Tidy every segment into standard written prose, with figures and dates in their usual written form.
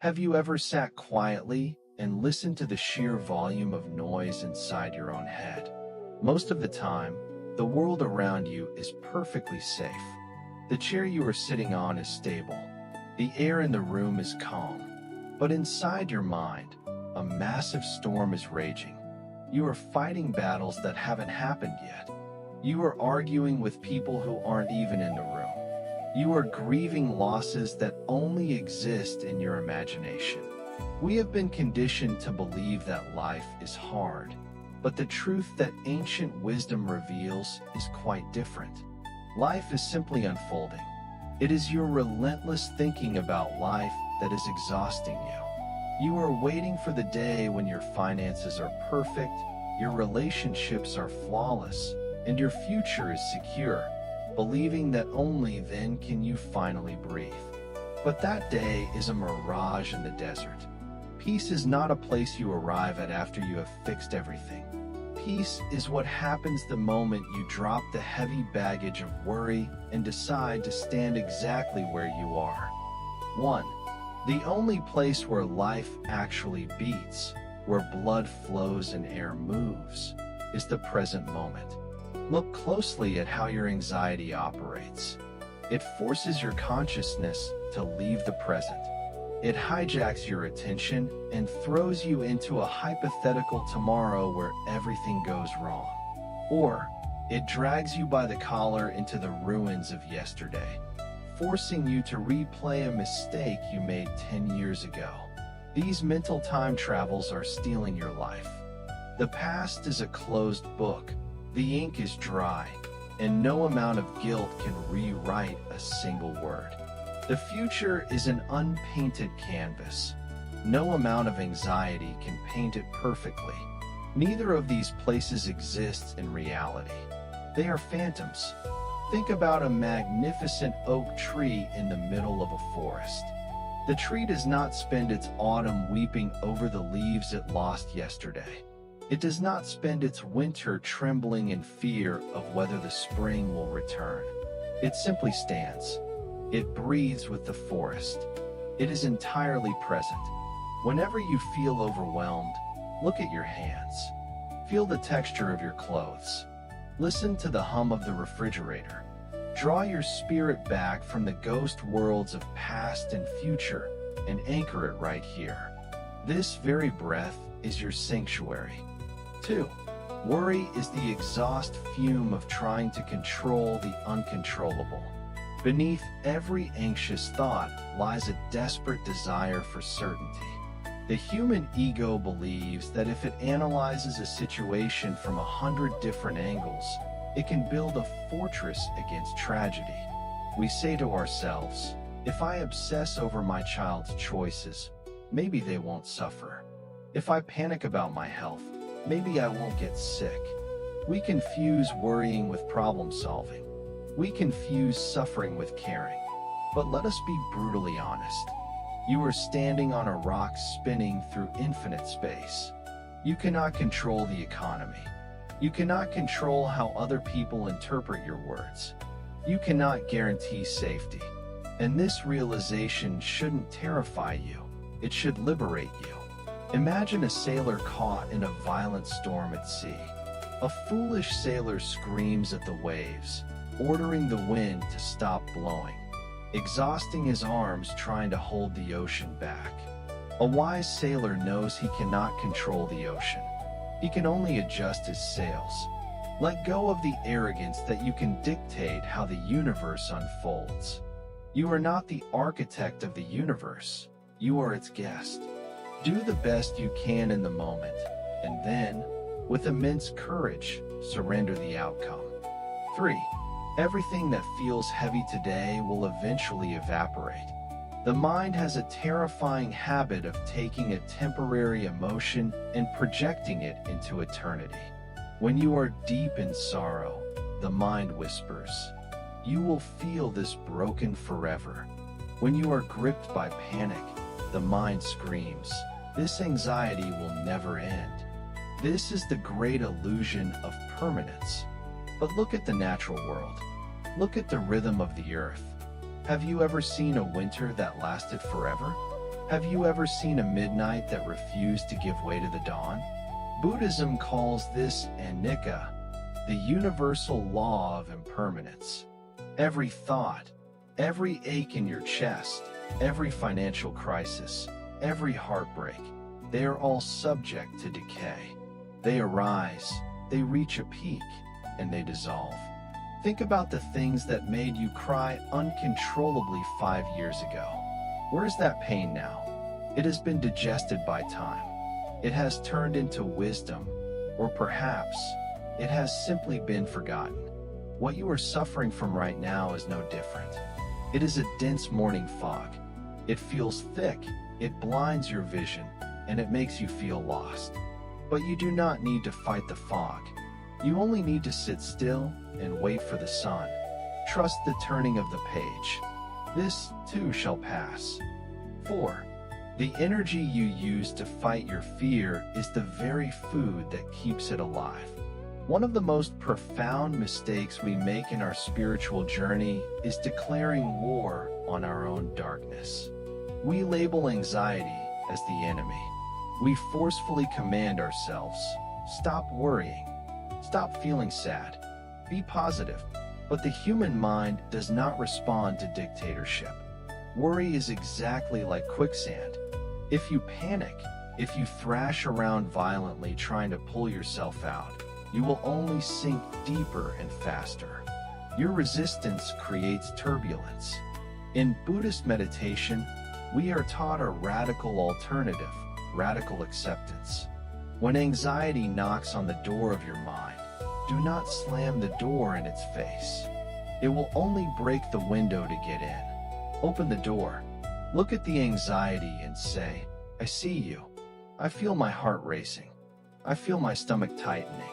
Have you ever sat quietly and listened to the sheer volume of noise inside your own head? Most of the time, the world around you is perfectly safe. The chair you are sitting on is stable. The air in the room is calm. But inside your mind, a massive storm is raging. You are fighting battles that haven't happened yet. You are arguing with people who aren't even in the room. You are grieving losses that only exist in your imagination. We have been conditioned to believe that life is hard, but the truth that ancient wisdom reveals is quite different. Life is simply unfolding. It is your relentless thinking about life that is exhausting you. You are waiting for the day when your finances are perfect, your relationships are flawless, and your future is secure, believing that only then can you finally breathe. But that day is a mirage in the desert. Peace is not a place you arrive at after you have fixed everything. Peace is what happens the moment you drop the heavy baggage of worry and decide to stand exactly where you are. 1. The only place where life actually beats, where blood flows and air moves, is the present moment. Look closely at how your anxiety operates. It forces your consciousness to leave the present. It hijacks your attention and throws you into a hypothetical tomorrow where everything goes wrong. Or, it drags you by the collar into the ruins of yesterday, forcing you to replay a mistake you made 10 years ago. These mental time travels are stealing your life. The past is a closed book. The ink is dry, and no amount of guilt can rewrite a single word. The future is an unpainted canvas. No amount of anxiety can paint it perfectly. Neither of these places exists in reality. They are phantoms. Think about a magnificent oak tree in the middle of a forest. The tree does not spend its autumn weeping over the leaves it lost yesterday. It does not spend its winter trembling in fear of whether the spring will return. It simply stands. It breathes with the forest. It is entirely present. Whenever you feel overwhelmed, look at your hands. Feel the texture of your clothes. Listen to the hum of the refrigerator. Draw your spirit back from the ghost worlds of past and future and anchor it right here. This very breath is your sanctuary. 2. Worry is the exhaust fume of trying to control the uncontrollable. Beneath every anxious thought lies a desperate desire for certainty. The human ego believes that if it analyzes a situation from 100 different angles, it can build a fortress against tragedy. We say to ourselves, if I obsess over my child's choices, maybe they won't suffer. If I panic about my health, maybe I won't get sick. We confuse worrying with problem solving. We confuse suffering with caring. But let us be brutally honest. You are standing on a rock spinning through infinite space. You cannot control the economy. You cannot control how other people interpret your words. You cannot guarantee safety. And this realization shouldn't terrify you. It should liberate you. Imagine a sailor caught in a violent storm at sea. A foolish sailor screams at the waves, ordering the wind to stop blowing, exhausting his arms trying to hold the ocean back. A wise sailor knows he cannot control the ocean. He can only adjust his sails. Let go of the arrogance that you can dictate how the universe unfolds. You are not the architect of the universe. You are its guest. Do the best you can in the moment, and then, with immense courage, surrender the outcome. 3. Everything that feels heavy today will eventually evaporate. The mind has a terrifying habit of taking a temporary emotion and projecting it into eternity. When you are deep in sorrow, the mind whispers, "You will feel this broken forever." When you are gripped by panic, the mind screams, "This anxiety will never end." This is the great illusion of permanence. But look at the natural world. Look at the rhythm of the earth. Have you ever seen a winter that lasted forever? Have you ever seen a midnight that refused to give way to the dawn? Buddhism calls this anicca, the universal law of impermanence. Every thought, every ache in your chest, every financial crisis, every heartbreak, they are all subject to decay. They arise, they reach a peak, and they dissolve. Think about the things that made you cry uncontrollably 5 years ago. Where's that pain now? It has been digested by time. It has turned into wisdom, or perhaps it has simply been forgotten. What you are suffering from right now is no different. It is a dense morning fog. It feels thick, it blinds your vision, and it makes you feel lost. But you do not need to fight the fog. You only need to sit still and wait for the sun. Trust the turning of the page. This too shall pass. 4. The energy you use to fight your fear is the very food that keeps it alive. One of the most profound mistakes we make in our spiritual journey is declaring war on our own darkness. We label anxiety as the enemy. We forcefully command ourselves, stop worrying, stop feeling sad, be positive. But the human mind does not respond to dictatorship. Worry is exactly like quicksand. If you panic, if you thrash around violently trying to pull yourself out, you will only sink deeper and faster. Your resistance creates turbulence. In Buddhist meditation, we are taught a radical alternative, radical acceptance. When anxiety knocks on the door of your mind, do not slam the door in its face. It will only break the window to get in. Open the door. Look at the anxiety and say, I see you. I feel my heart racing. I feel my stomach tightening.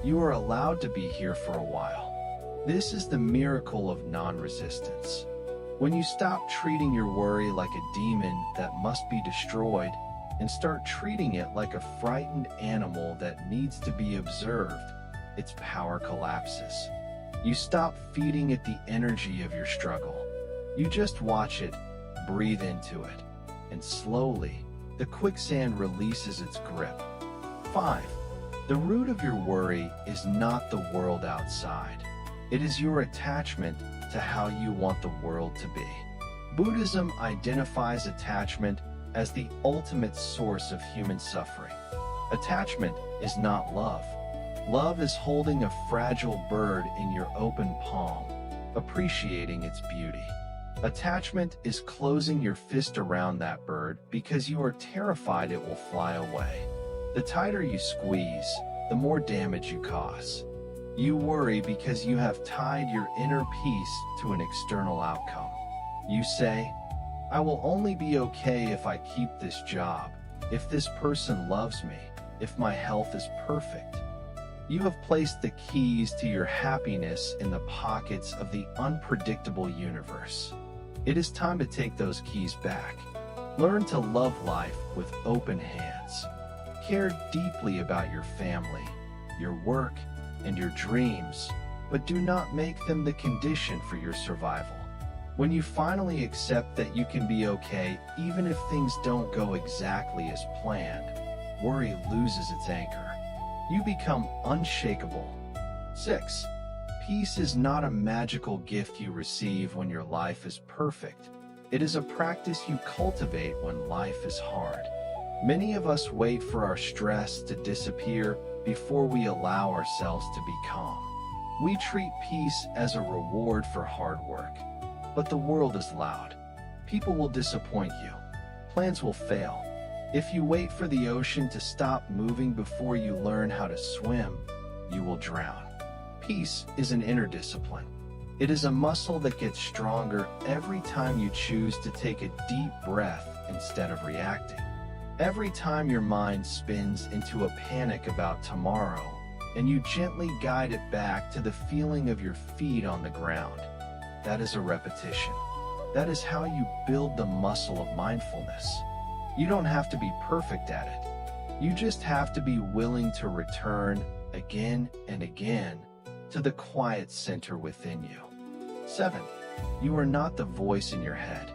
You are allowed to be here for a while. This is the miracle of non-resistance. When you stop treating your worry like a demon that must be destroyed and start treating it like a frightened animal that needs to be observed, its power collapses. You stop feeding it the energy of your struggle. You just watch it, breathe into it, and slowly, the quicksand releases its grip. 5. The root of your worry is not the world outside. It is your attachment to how you want the world to be. Buddhism identifies attachment as the ultimate source of human suffering. Attachment is not love. Love is holding a fragile bird in your open palm, appreciating its beauty. Attachment is closing your fist around that bird because you are terrified it will fly away. The tighter you squeeze, the more damage you cause. You worry because you have tied your inner peace to an external outcome. You say, I will only be okay if I keep this job, if this person loves me, if my health is perfect. You have placed the keys to your happiness in the pockets of the unpredictable universe. It is time to take those keys back. Learn to love life with open hands. Care deeply about your family, your work, and your dreams, but do not make them the condition for your survival. When you finally accept that you can be okay even if things don't go exactly as planned, worry loses its anchor. You become unshakable. 6. Peace is not a magical gift you receive when your life is perfect. It is a practice you cultivate when life is hard. Many of us wait for our stress to disappear before we allow ourselves to be calm. We treat peace as a reward for hard work. But the world is loud. People will disappoint you. Plans will fail. If you wait for the ocean to stop moving before you learn how to swim, you will drown. Peace is an inner discipline. It is a muscle that gets stronger every time you choose to take a deep breath instead of reacting. Every time your mind spins into a panic about tomorrow, and you gently guide it back to the feeling of your feet on the ground. That is a repetition. That is how you build the muscle of mindfulness. You don't have to be perfect at it. You just have to be willing to return again and again to the quiet center within you. 7. You are not the voice in your head.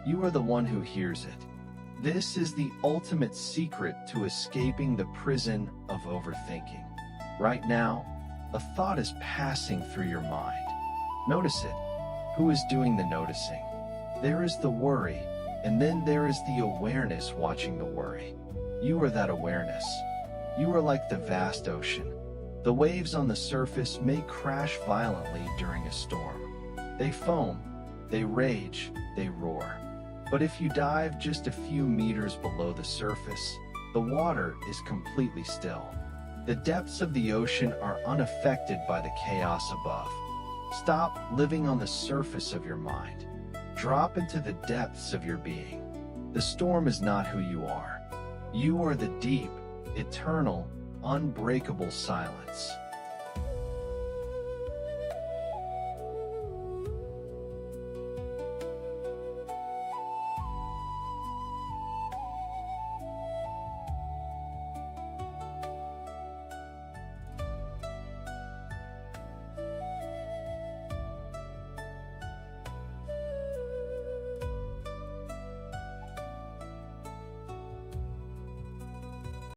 You are the one who hears it. This is the ultimate secret to escaping the prison of overthinking. Right now, a thought is passing through your mind. Notice it. Who is doing the noticing? There is the worry, and then there is the awareness watching the worry. You are that awareness. You are like the vast ocean. The waves on the surface may crash violently during a storm. They foam, they rage, they roar. But if you dive just a few meters below the surface, the water is completely still. The depths of the ocean are unaffected by the chaos above. Stop living on the surface of your mind. Drop into the depths of your being. The storm is not who you are. You are the deep, eternal, unbreakable silence.